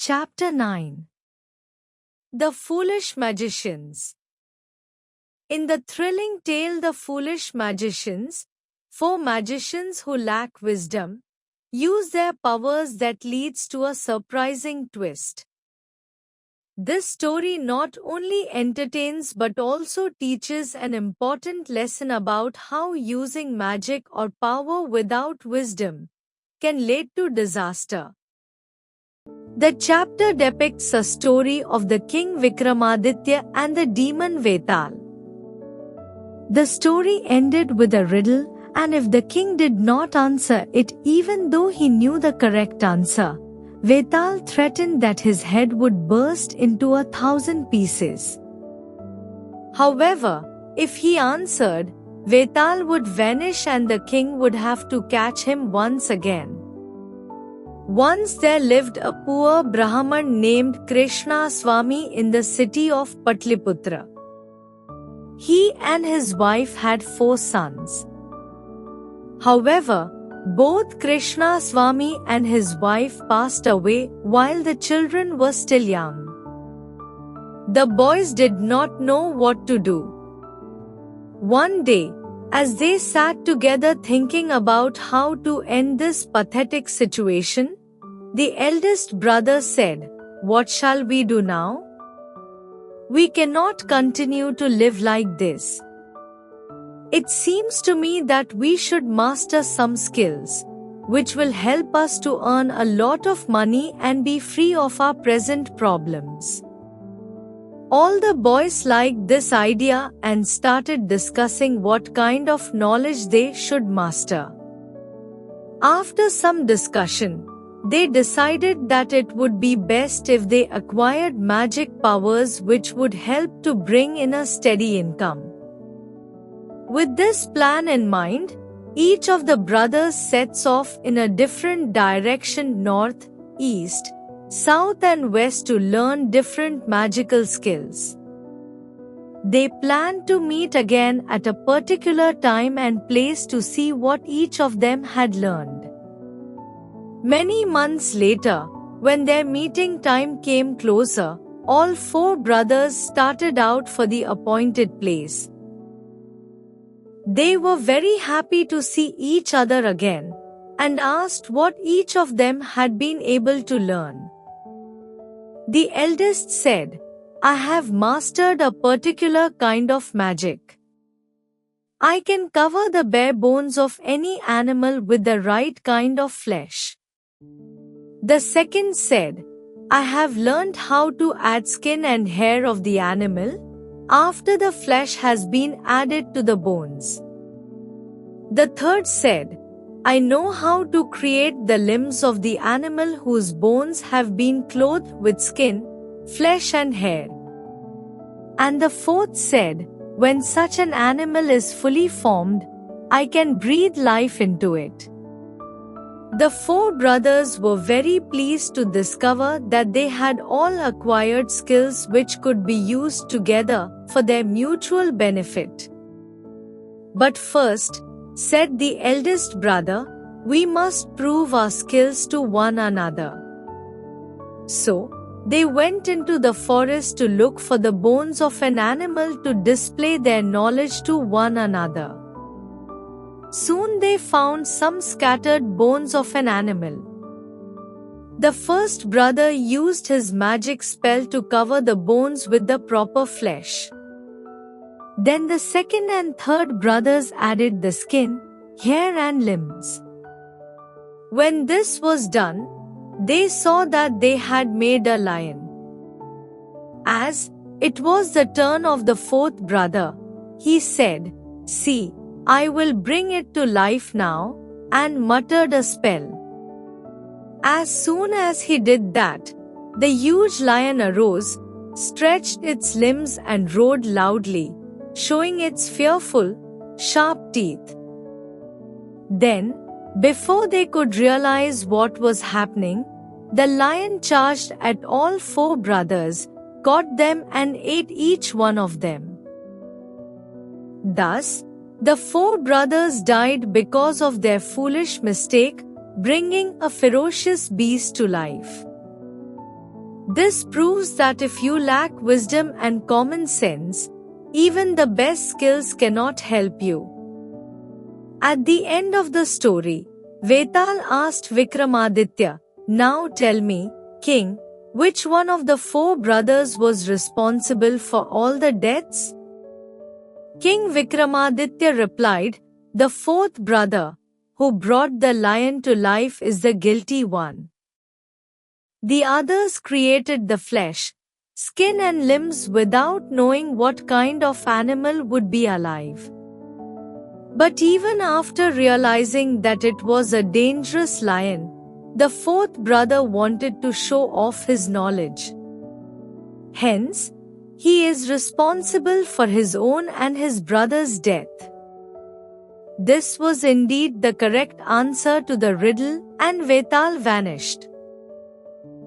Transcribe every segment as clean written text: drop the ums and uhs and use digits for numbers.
Chapter 9. The Foolish Magicians. In the thrilling tale The Foolish Magicians, 4 magicians who lack wisdom use their powers that leads to a surprising twist. This story not only entertains but also teaches an important lesson about how using magic or power without wisdom can lead to disaster. The chapter depicts a story of the king Vikramaditya and the demon Vetal. The story ended with a riddle, and if the king did not answer it even though he knew the correct answer, Vetal threatened that his head would burst into 1,000 pieces. However, if he answered, Vetal would vanish and the king would have to catch him once again. Once there lived a poor Brahman named Krishna Swami in the city of Patliputra. He and his wife had 4 sons. However, both Krishna Swami and his wife passed away while the children were still young. The boys did not know what to do. One day, as they sat together thinking about how to end this pathetic situation, the eldest brother said, "What shall we do now? We cannot continue to live like this. It seems to me that we should master some skills, which will help us to earn a lot of money and be free of our present problems." All the boys liked this idea and started discussing what kind of knowledge they should master. After some discussion, they decided that it would be best if they acquired magic powers which would help to bring in a steady income. With this plan in mind, each of the brothers sets off in a different direction, north, east, south and west, to learn different magical skills. They planned to meet again at a particular time and place to see what each of them had learned. Many months later, when their meeting time came closer, all 4 brothers started out for the appointed place. They were very happy to see each other again, and asked what each of them had been able to learn. The eldest said, "I have mastered a particular kind of magic. I can cover the bare bones of any animal with the right kind of flesh." The second said, "I have learned how to add skin and hair of the animal after the flesh has been added to the bones." The third said, "I know how to create the limbs of the animal whose bones have been clothed with skin, flesh and hair." And the fourth said, "When such an animal is fully formed, I can breathe life into it." The 4 brothers were very pleased to discover that they had all acquired skills which could be used together for their mutual benefit. "But first," said the eldest brother, "we must prove our skills to one another." So, they went into the forest to look for the bones of an animal to display their knowledge to one another. Soon they found some scattered bones of an animal. The first brother used his magic spell to cover the bones with the proper flesh. Then the second and third brothers added the skin, hair and limbs. When this was done, they saw that they had made a lion. As it was the turn of the 4th brother, he said, "See, I will bring it to life now," and muttered a spell. As soon as he did that, the huge lion arose, stretched its limbs and roared loudly, showing its fearful, sharp teeth. Then, before they could realize what was happening, the lion charged at all 4 brothers, caught them and ate each one of them. Thus, the 4 brothers died because of their foolish mistake, bringing a ferocious beast to life. This proves that if you lack wisdom and common sense, even the best skills cannot help you. At the end of the story, Vetal asked Vikramaditya, "Now tell me, king, which one of the 4 brothers was responsible for all the deaths?" King Vikramaditya replied, "The 4th brother, who brought the lion to life, is the guilty one. The others created the flesh, skin and limbs without knowing what kind of animal would be alive. But even after realizing that it was a dangerous lion, the 4th brother wanted to show off his knowledge. Hence, he is responsible for his own and his brother's death." This was indeed the correct answer to the riddle, and Vetal vanished.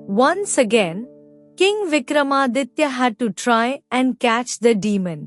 Once again, King Vikramaditya had to try and catch the demon.